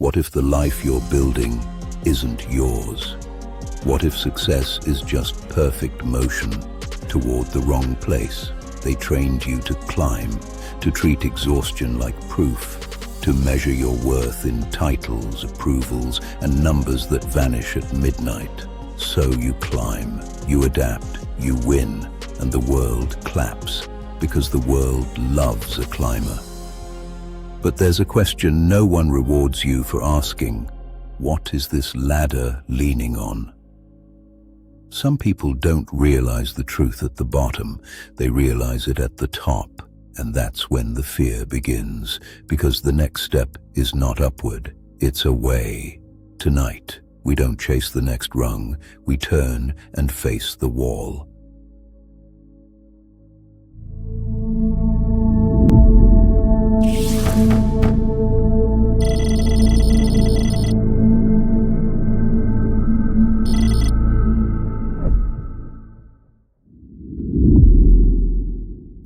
What if the life you're building isn't yours? What if success is just perfect motion toward the wrong place? They trained you to climb, to treat exhaustion like proof, to measure your worth in titles, approvals, and numbers that vanish at midnight. So you climb, you adapt, you win, and the world claps, because the world loves a climber. But there's a question no one rewards you for asking: what is this ladder leaning on? Some people don't realize the truth at the bottom, they realize it at the top. And that's when the fear begins, because the next step is not upward, it's away. Tonight, we don't chase the next rung, we turn and face the wall.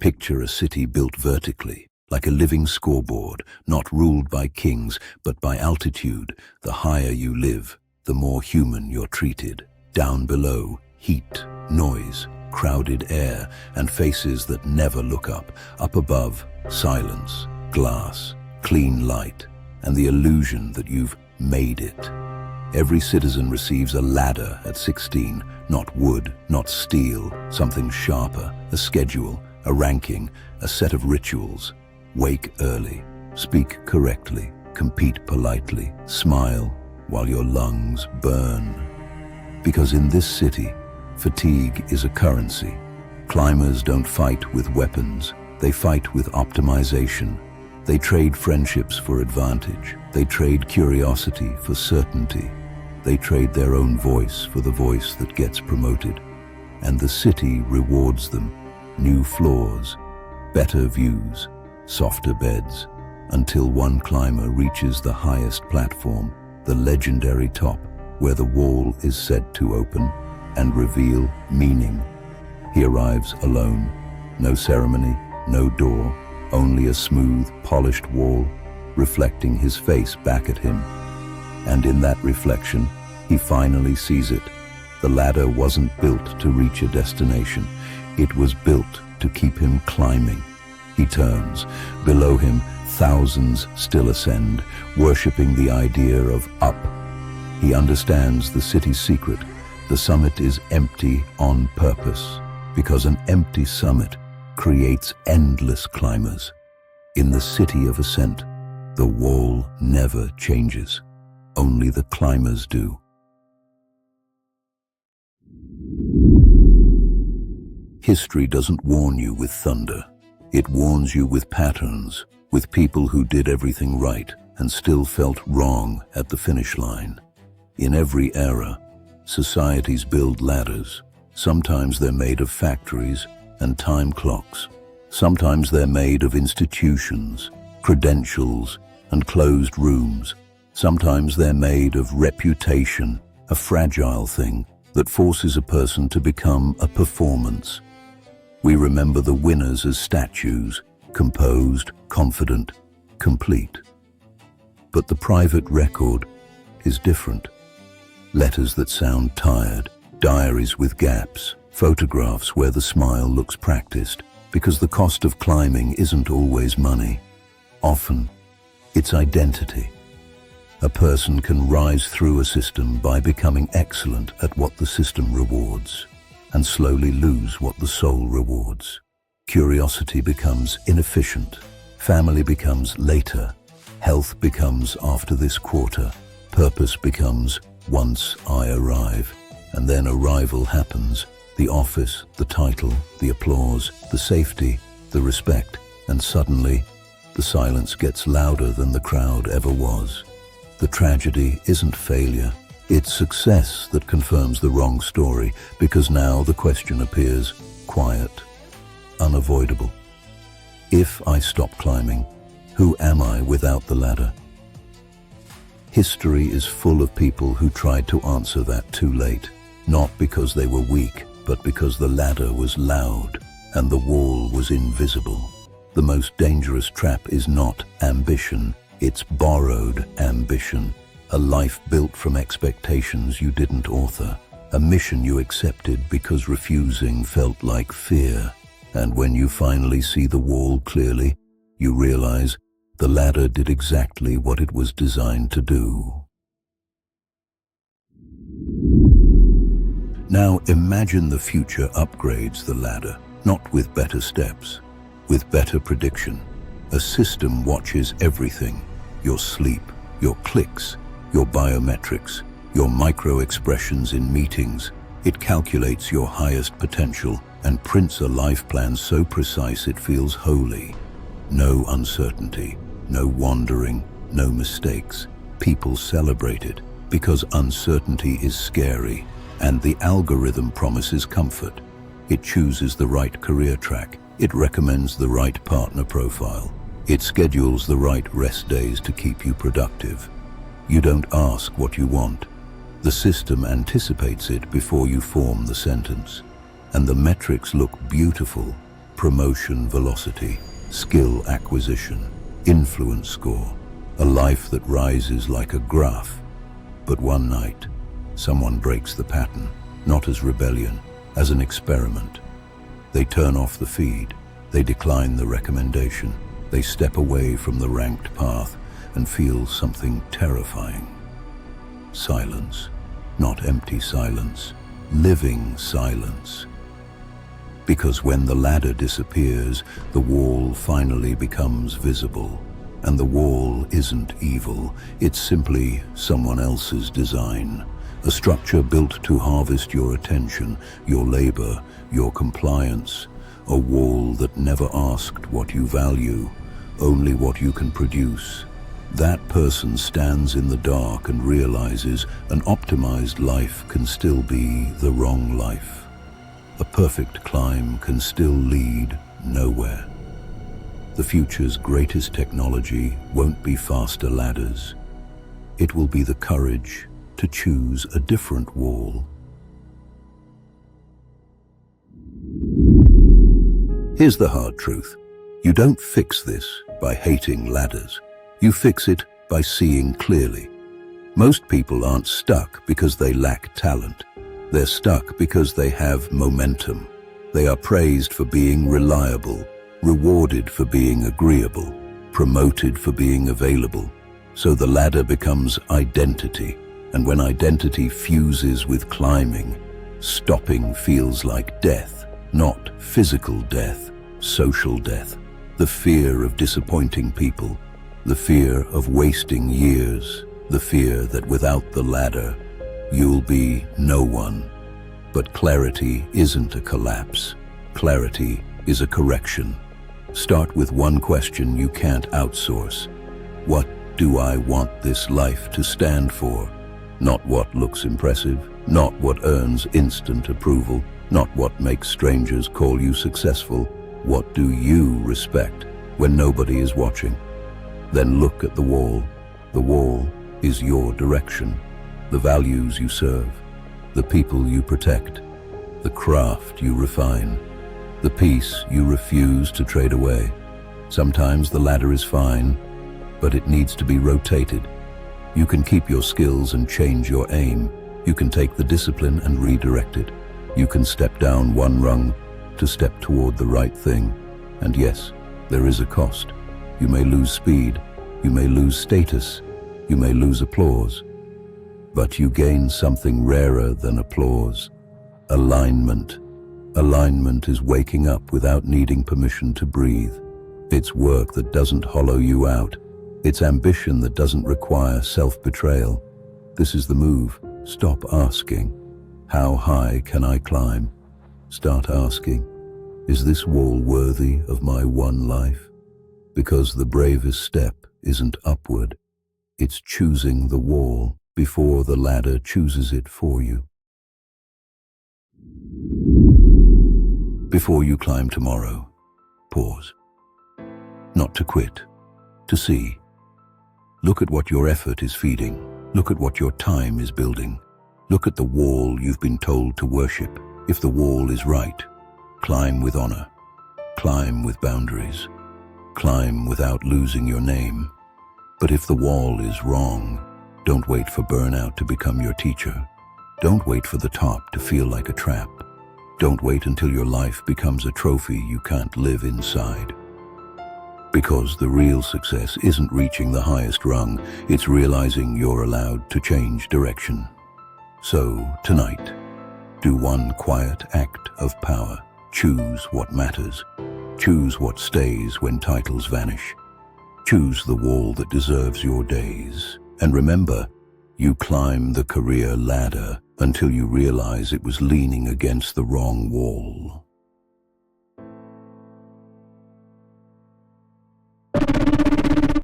Picture a city built vertically, like a living scoreboard, not ruled by kings, but by altitude. The higher you live, the more human you're treated. Down below, heat, noise, crowded air, and faces that never look up. Up above, silence, glass, clean light, and the illusion that you've made it. Every citizen receives a ladder at 16, not wood, not steel, something sharper, a schedule, a ranking, a set of rituals. Wake early, speak correctly, compete politely, smile while your lungs burn. Because in this city, fatigue is a currency. Climbers don't fight with weapons, they fight with optimization. They trade friendships for advantage. They trade curiosity for certainty. They trade their own voice for the voice that gets promoted. And the city rewards them. New floors, better views, softer beds, until one climber reaches the highest platform, the legendary top, where the wall is said to open and reveal meaning. He arrives alone, no ceremony, no door, only a smooth, polished wall, reflecting his face back at him. And in that reflection, he finally sees it. The ladder wasn't built to reach a destination. It was built to keep him climbing. He turns. Below him, thousands still ascend, worshipping the idea of up. He understands the city's secret. The summit is empty on purpose, because an empty summit creates endless climbers. In the city of ascent, the wall never changes. Only the climbers do. History doesn't warn you with thunder. It warns you with patterns, with people who did everything right and still felt wrong at the finish line. In every era, societies build ladders. Sometimes they're made of factories and time clocks. Sometimes they're made of institutions, credentials, and closed rooms. Sometimes they're made of reputation, a fragile thing that forces a person to become a performance. We remember the winners as statues, composed, confident, complete. But the private record is different. Letters that sound tired, diaries with gaps, photographs where the smile looks practiced, because the cost of climbing isn't always money. Often, it's identity. A person can rise through a system by becoming excellent at what the system rewards, and slowly lose what the soul rewards. Curiosity becomes inefficient. Family becomes later. Health becomes after this quarter. Purpose becomes once I arrive. And then arrival happens. The office, the title, the applause, the safety, the respect, and suddenly, the silence gets louder than the crowd ever was. The tragedy isn't failure. It's success that confirms the wrong story, because now the question appears quiet, unavoidable. If I stop climbing, who am I without the ladder? History is full of people who tried to answer that too late, not because they were weak, but because the ladder was loud and the wall was invisible. The most dangerous trap is not ambition, It's borrowed ambition, a life built from expectations you didn't author, a mission you accepted because refusing felt like fear. And when you finally see the wall clearly, you realize the ladder did exactly what it was designed to do. Now imagine the future upgrades the ladder, not with better steps, with better prediction. A system watches everything: your sleep, your clicks, your biometrics, your micro-expressions in meetings. It calculates your highest potential and prints a life plan so precise it feels holy. No uncertainty, no wandering, no mistakes. People celebrate it because uncertainty is scary, and the algorithm promises comfort. It chooses the right career track. It recommends the right partner profile. It schedules the right rest days to keep you productive. You don't ask what you want. The system anticipates it before you form the sentence. And the metrics look beautiful: promotion velocity, skill acquisition, influence score, a life that rises like a graph. But one night, someone breaks the pattern, not as rebellion, as an experiment. They turn off the feed, they decline the recommendation, they step away from the ranked path and feel something terrifying. Silence, not empty silence, living silence. Because when the ladder disappears, the wall finally becomes visible. And the wall isn't evil, it's simply someone else's design. A structure built to harvest your attention, your labor, your compliance. A wall that never asked what you value, only what you can produce. That person stands in the dark and realizes an optimized life can still be the wrong life. A perfect climb can still lead nowhere. The future's greatest technology won't be faster ladders. It will be the courage to choose a different wall. Here's the hard truth. You don't fix this by hating ladders. You fix it by seeing clearly. Most people aren't stuck because they lack talent. They're stuck because they have momentum. They are praised for being reliable, rewarded for being agreeable, promoted for being available. So the ladder becomes identity. And when identity fuses with climbing, stopping feels like death, not physical death, social death. The fear of disappointing people, the fear of wasting years, the fear that without the ladder, you'll be no one. But clarity isn't a collapse. Clarity is a correction. Start with one question you can't outsource. What do I want this life to stand for? Not what looks impressive, not what earns instant approval, not what makes strangers call you successful. What do you respect when nobody is watching? Then look at the wall. The wall is your direction, the values you serve, the people you protect, the craft you refine, the peace you refuse to trade away. Sometimes the ladder is fine, but it needs to be rotated. You can keep your skills and change your aim. You can take the discipline and redirect it. You can step down one rung to step toward the right thing. And yes, there is a cost. You may lose speed, you may lose status, you may lose applause. But you gain something rarer than applause: alignment. Alignment is waking up without needing permission to breathe. It's work that doesn't hollow you out. It's ambition that doesn't require self-betrayal. This is the move. Stop asking, how high can I climb? Start asking, is this wall worthy of my one life? Because the bravest step isn't upward. It's choosing the wall before the ladder chooses it for you. Before you climb tomorrow, pause. Not to quit, to see. Look at what your effort is feeding. Look at what your time is building. Look at the wall you've been told to worship. If the wall is right, climb with honor. Climb with boundaries. Climb without losing your name. But if the wall is wrong, don't wait for burnout to become your teacher. Don't wait for the top to feel like a trap. Don't wait until your life becomes a trophy you can't live inside. Because the real success isn't reaching the highest rung, it's realizing you're allowed to change direction. So, tonight, do one quiet act of power. Choose what matters. Choose what stays when titles vanish. Choose the wall that deserves your days. And remember, you climb the career ladder until you realize it was leaning against the wrong wall.